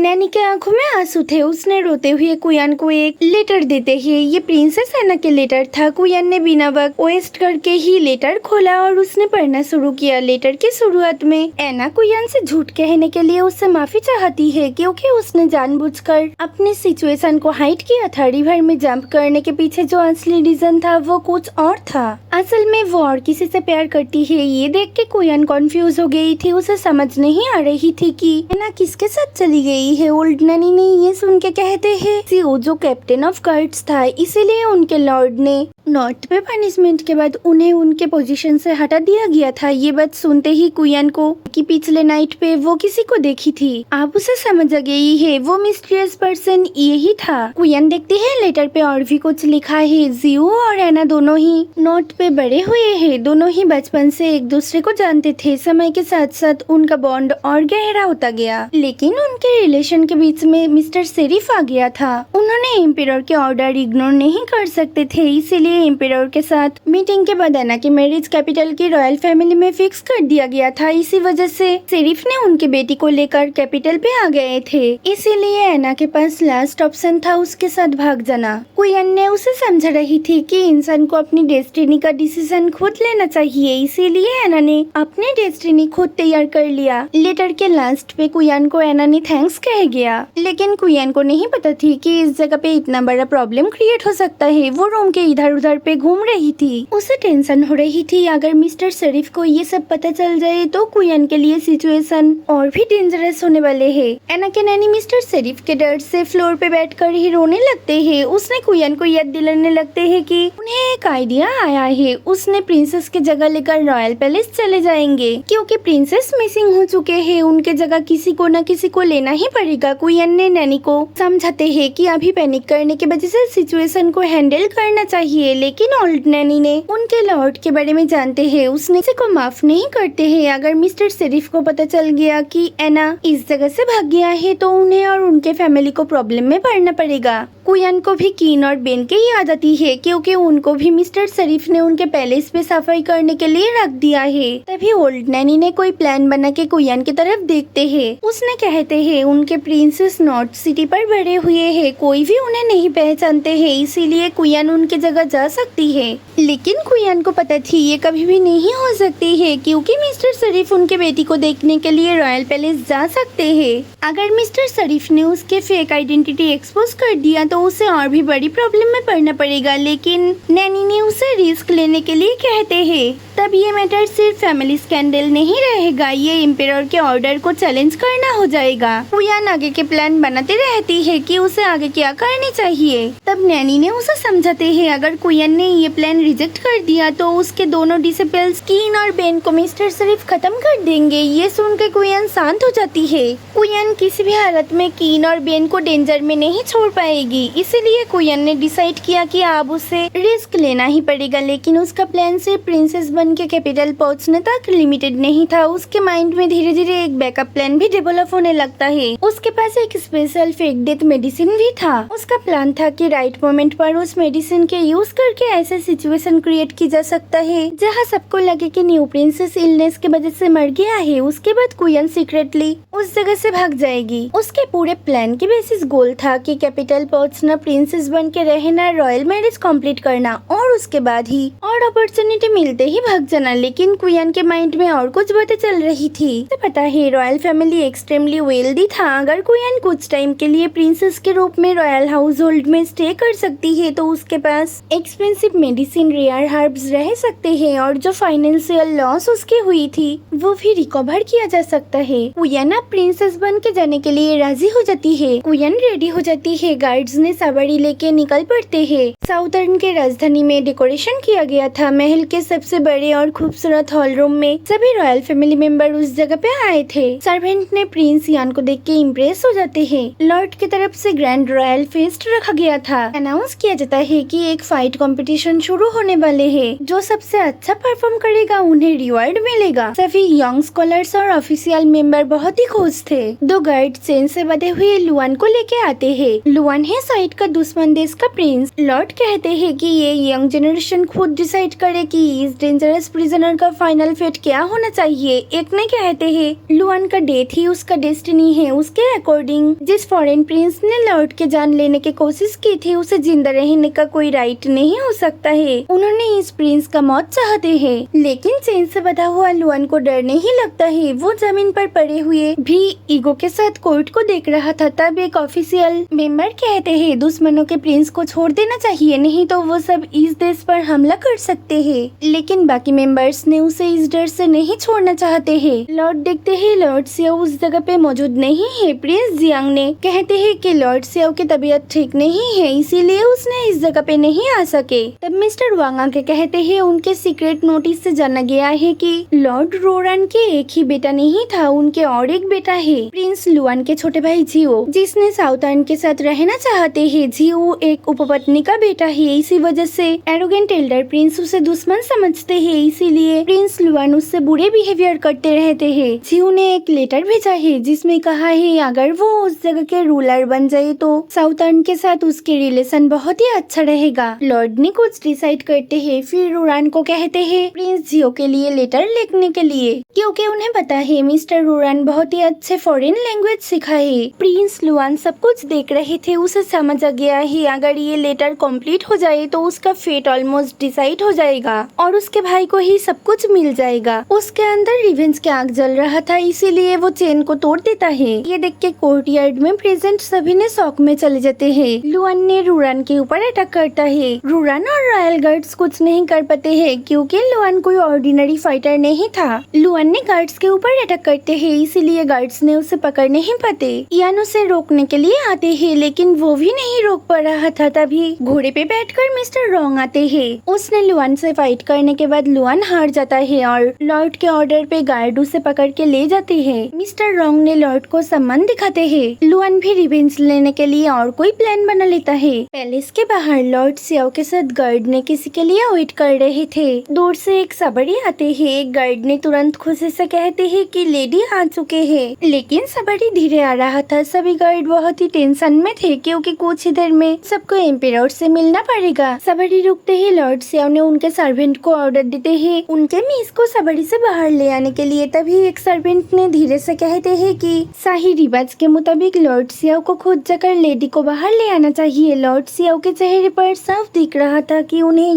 नैनी के आंखों में आंसू थे। उसने रोते हुए कुयान को एक लेटर देते ही, ये प्रिंसेस एना के लेटर था। कुयान ने बिना वक्त वेस्ट करके ही लेटर खोला और उसने पढ़ना शुरू किया। लेटर की शुरुआत में एना कुयान से झूठ कहने के लिए उससे माफी चाहती है, क्योंकि उसने जानबूझकर अपनी सिचुएशन को हाइड किया था। रिवर में जंप करने के पीछे जो असली रीजन था वो कुछ और था। असल में वो और किसी से प्यार करती है। ये देख के कुयान कंफ्यूज हो गई थी। उसे समझ नहीं आ रही थी कि एना किसके साथ चली गई है। ओल्ड नैनी ने ये सुन के कहते हैं सीओ जो कैप्टन ऑफ गार्ड्स था, इसीलिए उनके लॉर्ड ने नॉर्थ पे पनिशमेंट के बाद उन्हें उनके पोजीशन से हटा दिया गया था। ये बात सुनते ही कुयान को कि पिछले नाइट पे वो किसी को देखी थी, अब उसे समझ आ गई है वो मिस्टीरियस पर्सन यही था। कुयान देखती है लेटर पे और भी कुछ लिखा है। जियो और एना दोनों ही नॉर्थ पे बड़े हुए हैं। दोनों ही बचपन से एक दूसरे को जानते थे। समय के साथ साथ उनका बॉन्ड और गहरा होता गया, लेकिन उनके रिलेशन के बीच में मिस्टर शेरिफ आ गया था। उन्होंने एम्पायर के ऑर्डर इग्नोर नहीं कर सकते थे, इसीलिए एम्पायर के साथ मीटिंग के बाद एना की मैरिज कैपिटल की रॉयल फैमिली में फिक्स कर दिया गया था। इसी वजह से शेरिफ ने उनकी बेटी को लेकर कैपिटल पे आ गए थे। इसीलिए एना के पास लास्ट ऑप्शन था उसके साथ भाग जाना। कुयान ने उसे समझा रही थी कि इंसान को अपनी डेस्टिनी का डिसीजन खुद लेना चाहिए, इसीलिए एना ने अपनी डेस्टिनी खुद तैयार कर लिया। लेटर के लास्ट पे कुयान को एना ने थैंक्स कह गया, लेकिन कुयान को नहीं पता थी कि इस जगह पे इतना बड़ा प्रॉब्लम क्रिएट हो सकता है। वो रूम के इधर उधर पे घूम रही थी। उसे टेंशन हो रही थी, अगर मिस्टर शेरिफ को ये सब पता चल जाए तो कुयान के लिए सिचुएशन और भी डेंजरस होने वाले है। एना के नैनी मिस्टर शेरिफ के डर से फ्लोर पे बैठकर ही रोने लगते हैं। उसने कुयान को याद दिलाने लगते हैं कि उन्हें एक आइडिया आया है। उसने प्रिंसेस की जगह लेकर रॉयल पैलेस चले जाएंगे, क्योंकि प्रिंसेस मिसिंग हो चुके हैं। उनके जगह किसी को न किसी को लेना ही पड़ेगा। कुयान ने नैनी को समझाते हैं कि अभी पैनिक करने की वजह से सिचुएशन को हैंडल करना चाहिए, लेकिन ओल्ड नैनी ने उनके लॉर्ड के बारे में जानते हैं, उसने किसी को माफ नहीं करते हैं। अगर मिस्टर शेरिफ को पता चल गया कि एना इस जगह से भाग गया है तो उन्हें और उनके फैमिली को प्रॉब्लम में पड़ना पड़ेगा। कुयान को भी कीन और बेन की याद आती है, क्योंकि उनको भी मिस्टर शेरिफ ने उनके पैलेस पे सफाई करने के लिए रख दिया है। तभी ओल्ड नैनी ने कोई प्लान बना के कुयान की तरफ देखते हैं। उसने कहते हैं उनके प्रिंसेस नॉर्थ सिटी पर बड़े हुए हैं, कोई भी उन्हें नहीं पहचानते हैं, इसीलिए कुयान उनकी जगह जा सकती है। लेकिन कुयान को पता थी ये कभी भी नहीं हो सकती है, क्योंकि मिस्टर शेरिफ उनके बेटी को देखने के लिए रॉयल पैलेस जा सकते हैं। अगर मिस्टर शेरिफ ने उसके फेक आइडेंटिटी एक्सपोज कर दिया तो उसे और भी बड़ी प्रॉब्लम में पड़ना पड़ेगा, लेकिन नैनी ने उसे रिस्क लेने के लिए कहते हैं। तब ये मैटर सिर्फ फैमिली स्कैंडल नहीं रहेगा, ये एम्पायर के ऑर्डर को चैलेंज करना हो जाएगा। कुयान आगे के प्लान बनाते रहती है कि उसे आगे क्या करनी चाहिए। तब नैनी ने उसे समझाते हैं अगर कुयान ने ये प्लान रिजेक्ट कर दिया तो उसके दोनों डिसिपल्स कीन और बेन को मिस्टर शेरिफ खत्म कर देंगे। ये सुनकर कुयान शांत हो जाती है। कुयान किसी भी हालत में कीन और बेन को डेंजर में नहीं छोड़ पाएगी, इसीलिए कुयान ने डिसाइड किया कि अब उसे रिस्क लेना ही पड़ेगा। लेकिन उसका प्लान सिर्फ प्रिंसेस बन के कैपिटल पहुंचने तक लिमिटेड नहीं था। उसके माइंड में धीरे धीरे एक बैकअप प्लान भी डेवलप होने लगता है। उसके पास एक स्पेशल फेक डेथ मेडिसिन भी था। उसका प्लान था कि राइट मोमेंट पर उस मेडिसिन के यूज करके ऐसे सिचुएशन क्रिएट की जा सकता है जहाँ सबको लगे कि न्यू प्रिंसेस इलनेस की वजह से मर गया है। उसके बाद कुयान सीक्रेटली उस जगह से भाग जाएगी। उसके पूरे प्लान की बेसिस गोल था कि कैपिटल पहुंचना, प्रिंसेस बन के रहना, रॉयल मैरिज कंप्लीट करना और उसके बाद ही और अपॉर्चुनिटी मिलते ही भाग जाना। लेकिन कुयान के माइंड में और कुछ बातें चल रही थी। तो पता है रॉयल फैमिली एक्सट्रीमली वेल्दी था। अगर कुयान कुछ टाइम के लिए प्रिंसेस के रूप में रॉयल हाउस होल्ड में स्टे कर सकती है तो उसके पास एक्सपेंसिव मेडिसिन, रेयर हर्ब्स रह सकते हैं और जो फाइनेंशियल लॉस उसकी हुई थी वो भी रिकवर किया जा सकता है। कुयान अब प्रिंसेस बन के जाने के लिए राजी हो जाती है। कुयान रेडी हो जाती है। गार्ड्स ने सवारी लेके निकल पड़ते हैं। साउथर्न के राजधानी में डेकोरेशन किया गया था। महल के सबसे बड़े और खूबसूरत हॉल रूम में सभी रॉयल फैमिली मेंबर उस जगह पे आए थे। सर्वेंट ने प्रिंस यान को देख के इम्प्रेस हो जाते हैं। लॉर्ड की तरफ से ग्रैंड रॉयल फेस्ट रखा गया था। अनाउंस किया जाता है कि एक फाइट कंपटीशन शुरू होने वाले हैं। जो सबसे अच्छा परफॉर्म करेगा उन्हें रिवॉर्ड मिलेगा। सभी यंग स्कॉलर्स और ऑफिशियल मेंबर बहुत ही खुश थे। दो गार्ड चेन से बंधे हुए लुआन को लेके आते हैं। लुआन है साइड का दुश्मन देश का प्रिंस। लॉर्ड कहते हैं कि ये यंग जनरेशन खुद डिसाइड करे कि इस डेंजरस प्रिजनर का फाइनल फेट क्या होना चाहिए। एक ने कहते हैं लुआन का डेथ ही उसका डेस्टिनी है। उसके अकॉर्डिंग जिस फॉरेन प्रिंस ने लॉर्ड के जान लेने की कोशिश की थी उसे जिंदा रहने का कोई राइट नहीं हो सकता है। उन्होंने इस प्रिंस का मौत चाहते हैं, लेकिन चैन से बधा हुआ लुआन को डर नहीं लगता है। वो जमीन पर पड़े हुए भी ईगो के साथ कोर्ट को देख रहा था। तब एक ऑफिशियल मेंबर कहते हैं दुश्मनों के प्रिंस को छोड़ देना चाहिए, नहीं तो वो सब इस देश पर हमला कर सकते हैं। लेकिन बाकी मेंबर्स ने उसे इस डर से नहीं छोड़ना चाहते हैं। लॉर्ड देखते हैं लॉर्ड सियाओ उस जगह पे मौजूद नहीं है। प्रिंस जियांग ने कहते हैं कि लॉर्ड सियाओ की तबीयत ठीक नहीं है, इसीलिए उसने इस जगह पे नहीं आ सके। तब मिस्टर वांग आके कहते हैं उनके सीक्रेट नोटिस से जाना गया है कि लॉर्ड रोरान के एक ही बेटा नहीं था, उनके और एक बेटा है, प्रिंस लुआन के छोटे भाई जियो, जिसने साउथर्न के साथ रहना चाहते हैं। जियो एक उपपत्नी का बेटा है, इसी वजह से एरोगेंट एल्डर प्रिंस उसे दुश्मन समझते हैं, इसीलिए प्रिंस लुआन उससे बुरे बिहेवियर करते रहते हैं। जियो ने एक लेटर भेजा है जिसमें कहा है अगर वो उस जगह के रूलर बन जाए तो साउथर्न के साथ उसके रिलेशन बहुत ही अच्छा रहेगा। लॉर्ड ने कुछ डिसाइड करते हैं, फिर रोरान को कहते हैं प्रिंस जियो के लिए लेटर लिखने के लिए, क्योंकि उन्हें पता है मिस्टर रोरान बहुत ही अच्छे फॉरेन लैंग्वेज सिखा है। प्रिंस लुआन सब कुछ देख रहे थे, उसे समझ आ गया है अगर ये लेटर कंप्लीट हो जाए तो उसका फेट ऑलमोस्ट डिसाइड हो जाएगा और उसके भाई को ही सब कुछ मिल जाएगा। उसके अंदर रिवेंज की आग जल रहा था, इसीलिए वो चेन को तोड़ देता है। ये देख के कोर्टयार्ड में प्रेजेंट सभी ने शॉक में चले जाते हैं। लुआन ने रोरान के ऊपर अटैक करता है। रोरान और रॉयल गार्ड्स कुछ नहीं कर पाते हैं क्योंकि लुआन कोई ऑर्डिनरी फाइटर नहीं था। लुआन ने गार्ड्स के ऊपर अटैक करते हैं, इसीलिए गार्ड्स ने उसे पकड़ नहीं पाते। यान उसे रोकने के लिए आते हैं, लेकिन वो भी नहीं रोक पा रहा था। तभी घोड़े पे बैठकर मिस्टर रॉन्ग आते हैं। उसने लुआन से फाइट करने के बाद लुआन हार जाता है और लॉर्ड के ऑर्डर पे गार्ड उसे पकड़ के ले जाते हैं। मिस्टर रॉन्ग ने लॉर्ड को सम्मान दिखाते हैं। लुआन भी रिवेंज लेने के लिए और कोई प्लान बना लेता है। पैलेस के बाहर लॉर्ड सियाओ के साथ गार्ड ने किसी के लिए वेट कर रहे थे। दूर से एक सबड़ी आते हैं। एक गार्ड ने तुरंत खुशी से कहते हैं कि लेडी आ चुके हैं, लेकिन सबड़ी धीरे आ रहा था। सभी गार्ड बहुत ही टेंशन में थे क्योंकि कुछ ही देर में सबको एम्पेरर से मिलना पड़ेगा। सबड़ी रुकते ही लॉर्ड सियाओ ने उनके सर्वेंट को ऑर्डर देते हैं उनके मिस को सबड़ी से बाहर ले आने के लिए। तभी एक सर्वेंट ने धीरे से कहते हैं कि शाही रिवाज के मुताबिक लॉर्ड सियाओ को खुद जाकर लेडी को बाहर ले आना चाहिए। लॉर्ड सियाओ के चेहरे पर साफ दिख रहा था कि उन्हें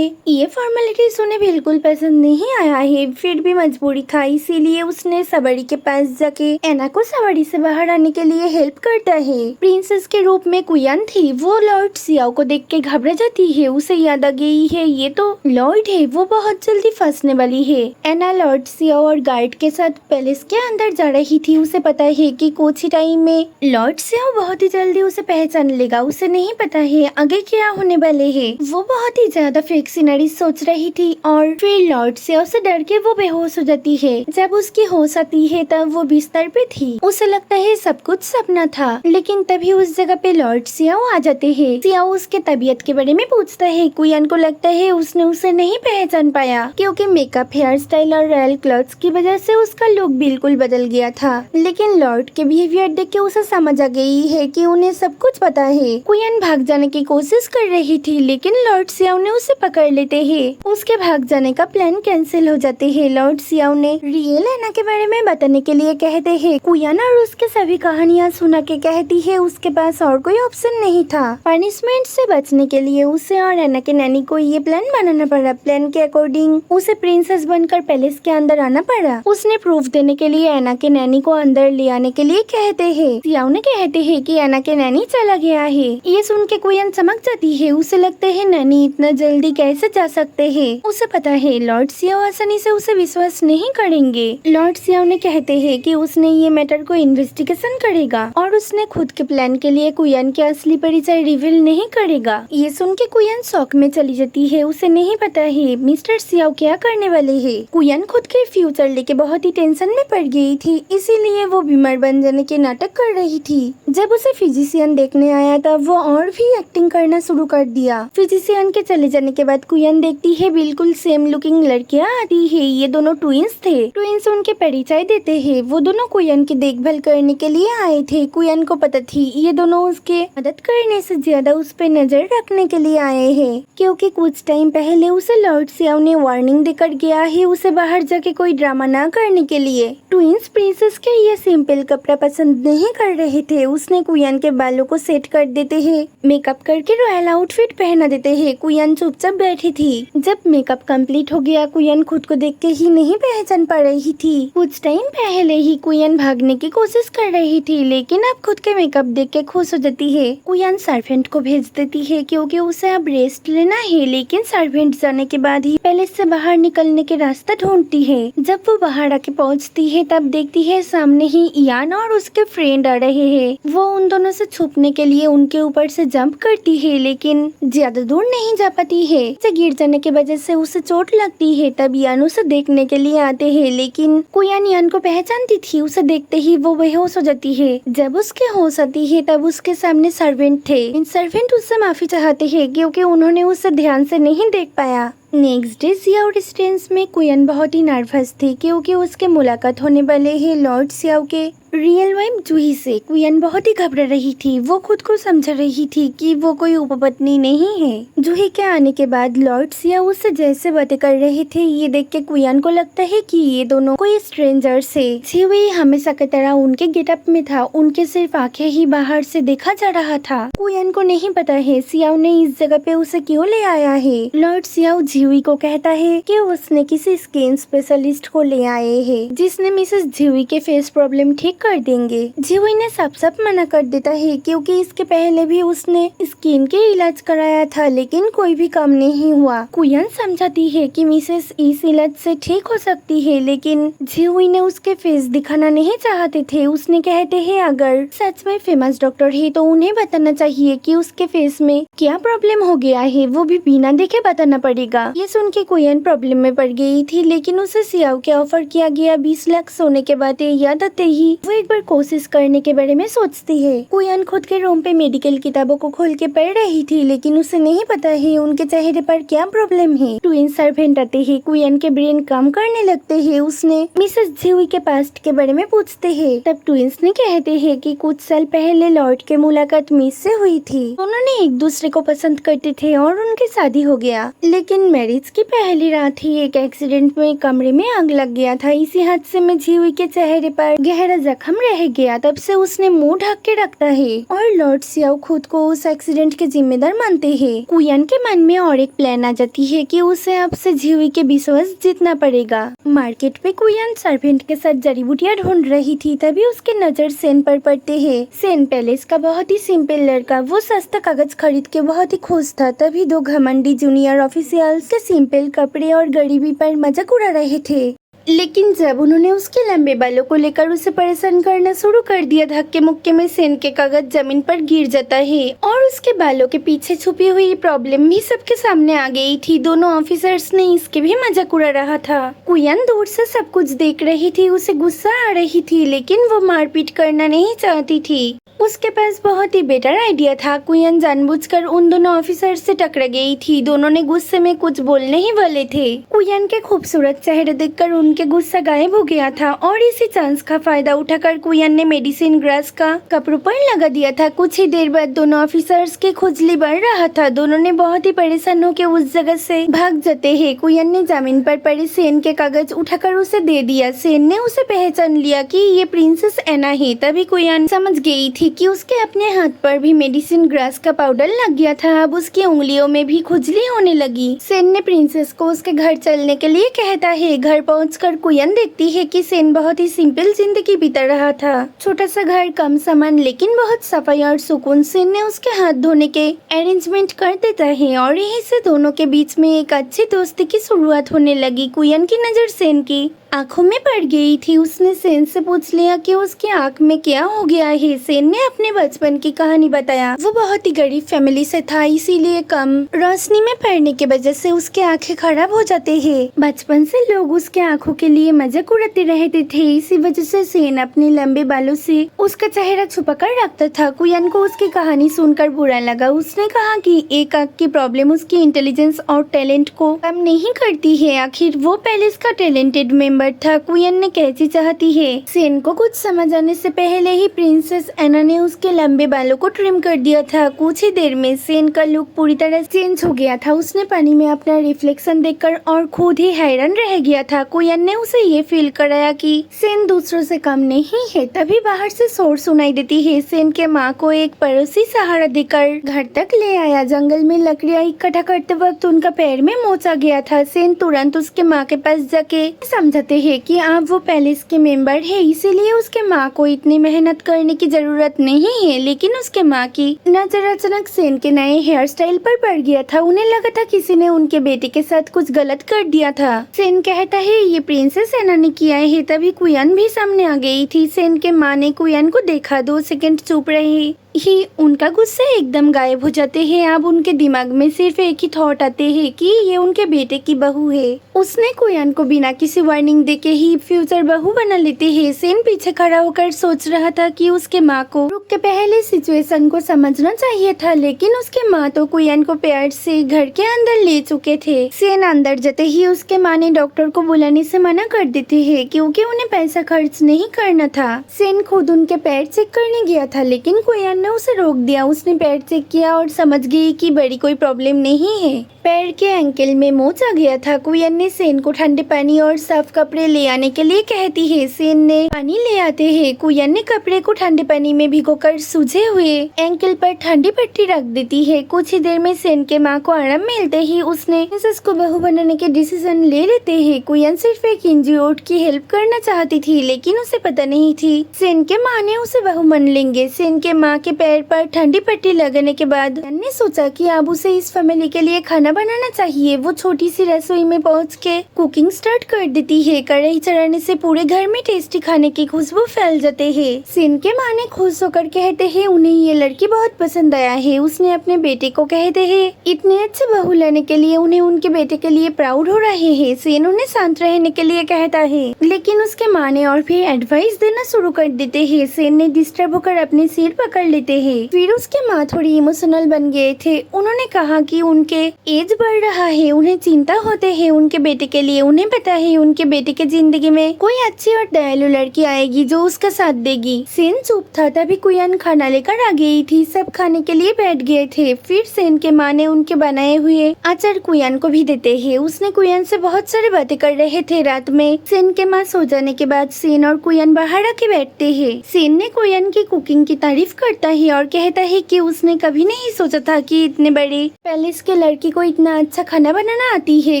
ये फॉर्मेलिटीज उन्हें बिल्कुल पसंद नहीं आया है, फिर भी मजबूरी था, इसीलिए उसने सबड़ी के पास जाके एना को सबड़ी से बाहर आने के लिए हेल्प करता है। प्रिंसेस के रूप में कुयान थी, वो लॉर्ड सियाओ को देख के घबरा जाती है। उसे याद आ गई है ये तो लॉर्ड है, वो बहुत जल्दी फंसने वाली है। एना लॉर्ड सियाओ और गार्ड के साथ पैलेस के अंदर जा रही थी। उसे पता है कि कुछ ही टाइम में लॉर्ड सियाओ बहुत ही जल्दी उसे पहचान लेगा। उसे नहीं पता है आगे क्या होने वाले है। वो बहुत ही ज्यादा फेक सिनेरियो सोच रही थी और फिर लॉर्ड सियाओ से डर के वो बेहोश हो जाती है। जब उसकी होश आती है तब वो बिस्तर पे थी। उसे लगता है सब कुछ सपना था, लेकिन तभी उस जगह पे लॉर्ड सियाओ आ जाते हैं। सियाओ उसके तबीयत के बारे में पूछता है। कुयान को लगता है उसने उसे नहीं पहचान पाया क्योंकि मेकअप, हेयर स्टाइल और रॉयल क्लॉथ्स की वजह से उसका लुक बिल्कुल बदल गया था। लेकिन लॉर्ड के बिहेवियर देख के उसे समझ आ गई है कि उन्हें सब कुछ पता है। कुयान भाग जाने की कोशिश कर रही थी, लेकिन लॉर्ड सियाओ ने उसे पकड़ लेते हैं। उसके भाग जाने का प्लान कैंसिल हो जाते हैं। लॉर्ड सियाओ ने रियल एना के बारे में बताने के लिए कहते हैं। कुयान और उसके सभी कहानियाँ सुना के कहती है उसके पास और कोई ऑप्शन नहीं था। पनिशमेंट से बचने के लिए उसे और एना के नैनी को ये प्लान बनाना पड़ा। प्लान के अकॉर्डिंग उसे प्रिंसेस बनकर पैलेस के अंदर आना पड़ा। उसने प्रूफ देने के लिए एना के नैनी को अंदर ले आने के लिए कहते हैं। सियाओ ने कहते हैं कि एना के नैनी चला गया है। ये सुन के कुयान चमक जाती है। उसे लगता है नैनी इतना जल्दी कैसे जा सकते हैं। उसे पता है लॉर्ड सियाओ आसानी से उसे विश्वास नहीं करेंगे। लॉर्ड सियाओ ने कहते हैं कि उसने ये मैटर को इन्वेस्टिगेशन करेगा और उसने खुद के प्लान के लिए कुयान के असली परिचय रिवील नहीं करेगा। ये सुन के कुयान शॉक में चली जाती है। उसे नहीं पता है मिस्टर सियाओ क्या करने वाले हैं। कुयान खुद के फ्यूचर लेके बहुत ही टेंशन में पड़ गई थी, इसीलिए वो बीमार बन जाने के नाटक कर रही थी। जब उसे फिजिशियन देखने आया तब वो और भी एक्टिंग करना शुरू कर दिया। फिजिशियन के चले जाने के बाद कुयान देखती है बिल्कुल सेम लुकिंग लड़कियां आती है। ये दोनों ट्विंस थे। ट्विंस उनके परिचय देते हैं। वो दोनों कुयान की देखभाल करने के लिए आए थे। कुयान को पता थी ये दोनों उसके मदद करने से ज्यादा उस पे नजर रखने के लिए आए हैं, क्योंकि कुछ टाइम पहले उसे लॉर्ड सियाओ ने वार्निंग देकर गया है उसे बाहर जाके कोई ड्रामा ना करने के लिए। ट्विंस प्रिंसेस के ये सिंपल कपड़ा पसंद नहीं कर रहे थे। उसने कुयान के बालों को सेट कर देते हैं, मेकअप करके रॉयल आउटफिट पहना देते हैं। कुयान चुपचाप बैठी थी। जब मेकअप कंप्लीट हो गया, कुयान खुद को देख के ही नहीं पहचान पा रही थी। कुछ टाइम पहले ही कुयान भागने की कोशिश कर रही थी, लेकिन अब खुद के मेकअप देख के खुश हो जाती है। कुयान सर्वेंट को भेज देती है क्योंकि उसे अब रेस्ट लेना है, लेकिन सर्वेंट जाने के बाद ही पैलेस से बाहर निकलने के रास्ता ढूंढती है। जब वो बाहर आके पहुंचती है तब देखती है सामने ही इयान और उसके फ्रेंड आ रहे हैं। वो उन दोनों से छुपने के लिए उनके ऊपर से जंप करती है, लेकिन ज्यादा दूर नहीं जा पाती है। उसे गिर जाने की वजह से उसे चोट लगती है। तब इयान उसे देखने के लिए आते हैं, लेकिन कुयान इयान को पहचानती थी। उसे देखते ही वो बेहोश हो जाती है। जब उसके होश आती है तब उसके सामने सर्वेंट थे। सर्वेंट उससे माफी चाहते हैं क्योंकि उन्होंने उसे ध्यान से नहीं देख पाया। नेक्स्ट डे सियाओ रेसिडेंस में कुयान बहुत ही नर्वस थी क्योंकि उसके मुलाकात होने वाले है लॉर्ड सियाओ के रियल वाइफ जूही से। कुयान बहुत ही घबरा रही थी। वो खुद को समझ रही थी कि वो कोई उपपत्नी नहीं है। जूही के आने के बाद लॉर्ड सियाओ उससे जैसे बातें कर रहे थे, ये देख के कुयान को लगता है कि ये दोनों कोई स्ट्रेंजर्स है। जूही हमेशा की तरह उनके गेटअप में था, उनके सिर्फ आंखें ही बाहर से देखा जा रहा था। कुयान को नहीं पता है सियाओ ने इस जगह पे उसे क्यों ले आया है। लॉर्ड सियाओ जूही को कहता है कि उसने किसी स्किन स्पेशलिस्ट को ले आए है, जिसने मिसेस जूही के फेस प्रॉब्लम ठीक कर देंगे। जूही ने साफ मना कर देता है क्योंकि इसके पहले भी उसने स्किन के इलाज कराया था, लेकिन कोई भी काम नहीं हुआ। कुयान समझाती है कि मिसेस इस इलाज से ठीक हो सकती है, लेकिन जूही ने उसके फेस दिखाना नहीं चाहते थे। उसने कहते हैं अगर सच में फेमस डॉक्टर है तो उन्हें बताना चाहिए कि उसके फेस में क्या प्रॉब्लम हो गया है, वो भी बिना देखे बताना पड़ेगा। ये सुन के कुयान प्रॉब्लम में पड़ गई थी, लेकिन उसे सियाओ के ऑफर किया गया 20 लाख सोने के बाद याद आते ही वो एक बार कोशिश करने के बारे में सोचती है। कुयान खुद के रूम पे मेडिकल किताबों को खोल के पढ़ रही थी, लेकिन उसे नहीं पता है उनके चेहरे पर क्या प्रॉब्लम है। ट्विन सर्वेंट आते ही कुयान के ब्रेन काम करने लगते हैं। उसने मिसेस जूही के पास्ट के बारे में पूछते हैं। तब ट्विंस ने कहते हैं कि कुछ साल पहले लॉर्ड के मुलाकात मिस से हुई थी। उन्होंने एक दूसरे को पसंद करते थे और उनकी शादी हो गया, लेकिन मैरिज की पहली रात ही एक एक्सीडेंट में कमरे में आग लग गया था। इसी हादसे में जूही के चेहरे पर गहरा जख्म रह गया। तब से उसने मुंह ढक के रखता है और लॉर्ड सियाओ खुद को उस एक्सीडेंट के जिम्मेदार मानते हैं। कुयान के मन में और एक प्लान आ जाती है कि उसे अब से जूही के विश्वास जीतना पड़ेगा। मार्केट पे कुयान सर्वेंट के साथ जड़ी बूटियां ढूंढ रही थी, तभी उसके नजर सेन पर पड़ते हैं। सेन पैलेस का बहुत ही सिंपल लड़का, वो सस्ता कागज खरीद के बहुत ही खुश था। तभी दो घमंडी जूनियर ऑफिशियल्स के सिंपल कपड़े और गरीबी पर मजाक उड़ा रहे थे, लेकिन जब उन्होंने उसके लंबे बालों को लेकर उसे परेशान करना शुरू कर दिया, धक्के मुक्के में सेन के कागज जमीन पर गिर जाता है और उसके बालों के पीछे छुपी हुई प्रॉब्लम भी सबके सामने आ गई थी। दोनों ऑफिसर्स ने इसके भी मजाक उड़ा रहा था। कुयान दूर से सब कुछ देख रही थी। उसे गुस्सा आ रही थी, लेकिन वो मारपीट करना नहीं चाहती थी। उसके पास बहुत ही बेटर आइडिया था। कुयान जानबूझकर उन दोनों ऑफिसर से टकरा गई थी। दोनों ने गुस्से में कुछ बोलने ही वाले थे। कुयान के खूबसूरत चेहरे देखकर उनके गुस्सा गायब हो गया था और इसी चांस का फायदा उठाकर कुयान ने मेडिसिन ग्रास का कपड़ों पर लगा दिया था। कुछ ही देर बाद दोनों ऑफिसर्स की खुजली बढ़ रहा था। दोनों ने बहुत ही परेशान होकर उस जगह से भाग जाते हैं। कुयान ने जमीन पर पड़े सेन के कागज उठाकर उसे दे दिया। सेन ने उसे पहचान लिया कि ये प्रिंसेस एना है। तभी कुयान समझ गई थी कि उसके अपने हाथ पर भी मेडिसिन ग्रास का पाउडर लग गया था। अब उसकी उंगलियों में भी खुजली होने लगी। सेन ने प्रिंसेस को उसके घर चलने के लिए कहता है। घर पहुंचकर कुयान देखती है कि सेन बहुत ही सिंपल जिंदगी बिता रहा था। छोटा सा घर, कम सामान, लेकिन बहुत सफाई और सुकून। सेन ने उसके हाथ धोने के अरेंजमेंट कर देता है और यहीं से दोनों के बीच में एक अच्छी दोस्ती की शुरुआत होने लगी। कुयान की नजर सेन की आंखों में पड़ गई थी। उसने सेन से पूछ लिया कि उसकी आंख में क्या हो गया है। सेन ने अपने बचपन की कहानी बताया। वो बहुत ही गरीब फैमिली से था, इसीलिए कम रोशनी में पड़ने की वजह से उसके आंखें खराब हो जाते हैं। बचपन से लोग उसके आंखों के लिए मजाक उड़ाते रहते थे। इसी वजह से सेन अपने लंबे बालों से उसका चेहरा छुपा कर रखता था। कुयान को उसकी कहानी सुनकर बुरा लगा। उसने कहा कि एक आंख की प्रॉब्लम उसकी इंटेलिजेंस और टैलेंट को कम नहीं करती है। आखिर वो पैलेस का टैलेंटेड मेंबर जानवर था। कुयन ने कैची चाहती है। सेन को कुछ समझ आने से पहले ही प्रिंसेस एना ने उसके लंबे बालों को ट्रिम कर दिया था। कुछ ही देर में सेन का लुक पूरी तरह चेंज हो गया था। उसने पानी में अपना रिफ्लेक्शन देखकर और खुद ही हैरान रह गया था। कुयन ने उसे ये फील कराया कि सेन दूसरों से कम नहीं है। तभी बाहर से शोर सुनाई देती है। सेन के माँ को एक पड़ोसी सहारा देकर घर तक ले आया। जंगल में लकड़ियाँ इकट्ठा करते वक्त उनका पैर में मोच आ गया था। सेन तुरंत उसके माँ के पास जाके समझाते हैं कि आप वो पैलेस के मेंबर है, इसीलिए उसके माँ को इतनी मेहनत करने की जरूरत नहीं है। लेकिन उसके माँ की नजर अचानक सेन के नए हेयर स्टाइल पर पड़ गया था। उन्हें लगा था किसी ने उनके बेटे के साथ कुछ गलत कर दिया था। सेन कहता है ये प्रिंसेस एना ने किया है। तभी कुयन भी सामने आ गई थी। सेन के माँ ने कुयन को देखा। 2 सेकंड चुप रही ही उनका गुस्सा एकदम गायब हो जाते हैं। अब उनके दिमाग में सिर्फ एक ही थॉट आते हैं कि ये उनके बेटे की बहू है। उसने कुयन को बिना किसी वार्निंग देके ही फ्यूचर बहू बना लेते हैं। सेन पीछे खड़ा होकर सोच रहा था कि उसके माँ को रुक के पहले सिचुएशन को समझना चाहिए था, लेकिन उसके माँ तो कुयन को प्यार से घर के अंदर ले चुके थे। सेन अंदर जाते ही उसके माँ ने डॉक्टर को बुलाने से मना कर देते हैं क्योंकि उन्हें पैसा खर्च नहीं करना था। सेन खुद उनके पैर चेक करने गया था, लेकिन कुयन ने उसे रोक दिया। उसने पैर चेक किया और समझ गई कि बड़ी कोई प्रॉब्लम नहीं है। पैर के एंकल में मोच आ गया था। कुयन ने सेन को ठंडे पानी और साफ कपड़े ले आने के लिए कहती है। सेन ने पानी ले आते हैं। कुयन ने कपड़े को ठंडे पानी में भिगोकर सूजे हुए एंकल पर ठंडी पट्टी रख देती है। कुछ ही देर में सेन के माँ को आराम मिलते ही उसने प्रिंसेस को बहू बनाने के डिसीजन ले लेते हैं। कुयन सिर्फ एक इंजर्ड की हेल्प करना चाहती थी, लेकिन उसे पता नहीं थी सेन के माँ ने उसे बहू मान लेंगे। सेन के माँ के पैर पर ठंडी पट्टी लगाने के बाद ने सोचा कि अब उसे इस फैमिली के लिए खाना बनाना चाहिए। वो छोटी सी रसोई में पहुंच के कुकिंग स्टार्ट कर देती है। कढ़ाई चढ़ाने से पूरे घर में टेस्टी खाने की खुशबू फैल जाते हैं। सेन के माँ ने खुश होकर कहते हैं उन्हें ये लड़की बहुत पसंद आया है। उसने अपने बेटे को कहते हैं इतने अच्छे बहू लाने के लिए उन्हें उनके बेटे के लिए प्राउड हो रहे हैं। सेन उन्हें शांत रहने के लिए कहता है, लेकिन उसके माँ ने और भी एडवाइस देना शुरू कर देते हैं। सेन ने डिस्टर्ब होकर अपने सिर पकड़ लेते हैं। फिर उसके माँ थोड़ी इमोशनल बन गए थे। उन्होंने कहा कि उनके एज बढ़ रहा है, उन्हें चिंता होते है उनके बेटे के लिए। उन्हें पता है उनके बेटे के जिंदगी में कोई अच्छी और दयालु लड़की आएगी जो उसका साथ देगी। सेन चुप था। तभी कुयन खाना लेकर आ गई थी। सब खाने के लिए बैठ गए थे। फिर सेन के माँ ने उनके बनाए हुए अचार कुयन को भी देते हैं। उसने कुयन से बहुत सारी बातें कर रहे थे। रात में सेन के माँ सो जाने के बाद सेन और कुयन बाहर आके बैठते हैं। सेन ने कुयन की कुकिंग की तारीफ करता है और कहता है कि उसने कभी नहीं सोचा था कि इतने बड़े पैलेस के लड़की को इतना अच्छा खाना बनाना आती है।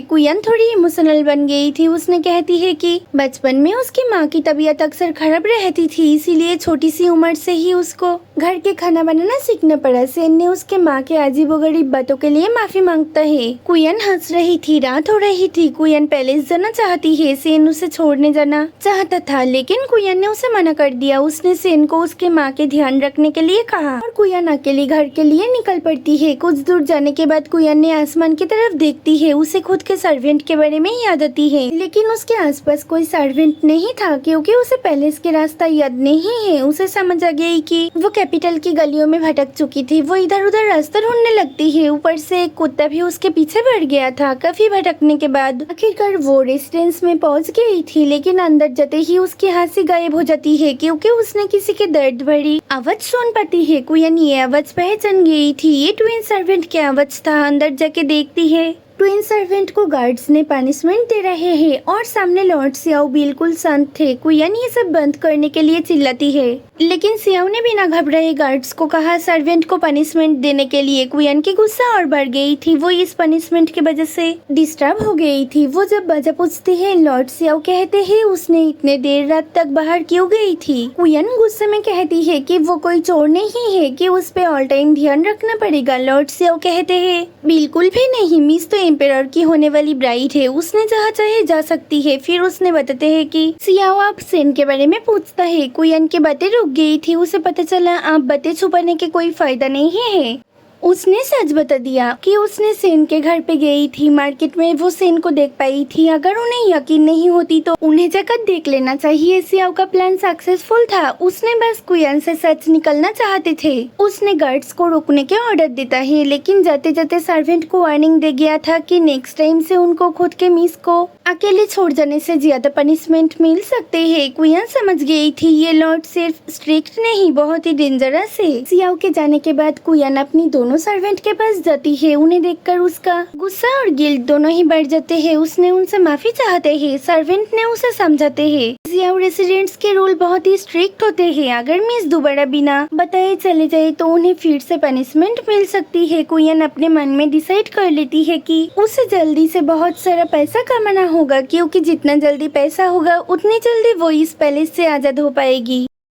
कुयन थोड़ी इमोशनल बन गई थी। उसने कहती है कि बचपन में उसकी माँ की तबीयत अक्सर खराब रहती थी, इसीलिए छोटी सी उम्र से ही उसको घर के खाना बनाना सीखना पड़ा। सेन ने उसके माँ के अजीबोगरीब बातों के लिए माफी मांगता है। कुयन हंस रही थी। रात हो रही थी। कुयन पैलेस जाना चाहती है। सेन उसे छोड़ने जाना चाहता था, लेकिन कुयन ने उसे मना कर दिया। उसने सेन को उसके माँ के ध्यान रखने के लिए कहा और कुयन अकेली घर के लिए निकल पड़ती है। कुछ दूर जाने के बाद कुयन ने आसमान की तरफ देखती है। उसे खुद के सर्वेंट के बारे में याद आती है, लेकिन उसके आसपास कोई सर्वेंट नहीं था क्योंकि उसे पैलेस के रास्ता याद नहीं है। उसे समझ आ गई कि वो कैपिटल की गलियों में भटक चुकी थी। वो इधर उधर रास्ता ढूंढने लगती है। ऊपर से एक कुत्ता भी उसके पीछे बढ़ गया था। काफी भटकने के बाद आखिरकार वो रेसिडेंस में पहुंच गई थी, लेकिन अंदर जाते ही उसकी हंसी गायब हो जाती है क्योंकि उसने किसी के दर्द भरी आवाज सुन पाती है। कुयन ये आवाज पहचान गई थी। ये ट्विन सर्वेंट की आवाज था। अंदर जाके देखती है ट्विन सर्वेंट को गार्ड्स ने पनिशमेंट दे रहे हैं और सामने लॉर्ड सियाओ बिल्कुल शांत थे। कुयन ये सब बंद करने के लिए चिल्लाती है, लेकिन सियाओ ने बिना घबराए गार्ड्स को कहा सर्वेंट को पनिशमेंट देने के लिए। कुयन की गुस्सा और बढ़ गई थी। वो इस पनिशमेंट की वजह से डिस्टर्ब हो गई थी। वो जब वजह पूछती है, लॉर्ड सियाओ कहते हैं उसने इतने देर रात तक बाहर क्यों गई थी। कुयन गुस्से में कहती है कि वो कोई चोर नहीं है, कि उस पे ऑल टाइम ध्यान रखना पड़ेगा। लॉर्ड सियाओ कहते हैं बिल्कुल भी नहीं, मिस तो एम्पेरर की होने वाली ब्राइड है, उसने जहाँ चाहे जा सकती है। फिर उसने बताते हैं कि सियाओ आप सेन के बारे में पूछता है। कुयन की बातें रुक गई थी। उसे पता चला आप बातें छुपाने के कोई फायदा नहीं है। उसने सच बता दिया कि उसने सेन के घर पे गई थी, मार्केट में वो सेन को देख पाई थी। अगर उन्हें यकीन नहीं होती तो उन्हें जाकर देख लेना चाहिए। सियाओ का प्लान सक्सेसफुल था। उसने बस कुयान से सच निकलना चाहते थे। उसने गार्ड्स को रोकने के ऑर्डर देता है, लेकिन जाते जाते सर्वेंट को वार्निंग दे गया था कि नेक्स्ट टाइम से उनको खुद के मिस को अकेले छोड़ जाने से ज्यादा पनिशमेंट मिल सकते हैं। कुयान समझ गई थी ये लॉर्ड सिर्फ स्ट्रिक्ट नहीं, बहुत ही डेंजरस है। सियाओ के जाने के बाद कुयान अपनी दोनों सर्वेंट के पास जाती है। उन्हें देखकर उसका गुस्सा और गिल्ट दोनों ही बढ़ जाते हैं। उसने उनसे माफी चाहते हैं। सर्वेंट ने उसे समझाते हैं सियाओ रेसिडेंट्स के रूल बहुत ही स्ट्रिक्ट होते हैं। अगर मिस दोबारा बिना बताए चले जाए तो उन्हें फिर से पनिशमेंट मिल सकती है। कुयान अपने मन में डिसाइड कर लेती है कि उसे जल्दी से बहुत सारा पैसा कमाना होगा, क्योंकि जितना जल्दी पैसा होगा उतनी जल्दी वो इस पैलेस से आजाद हो पाएगी।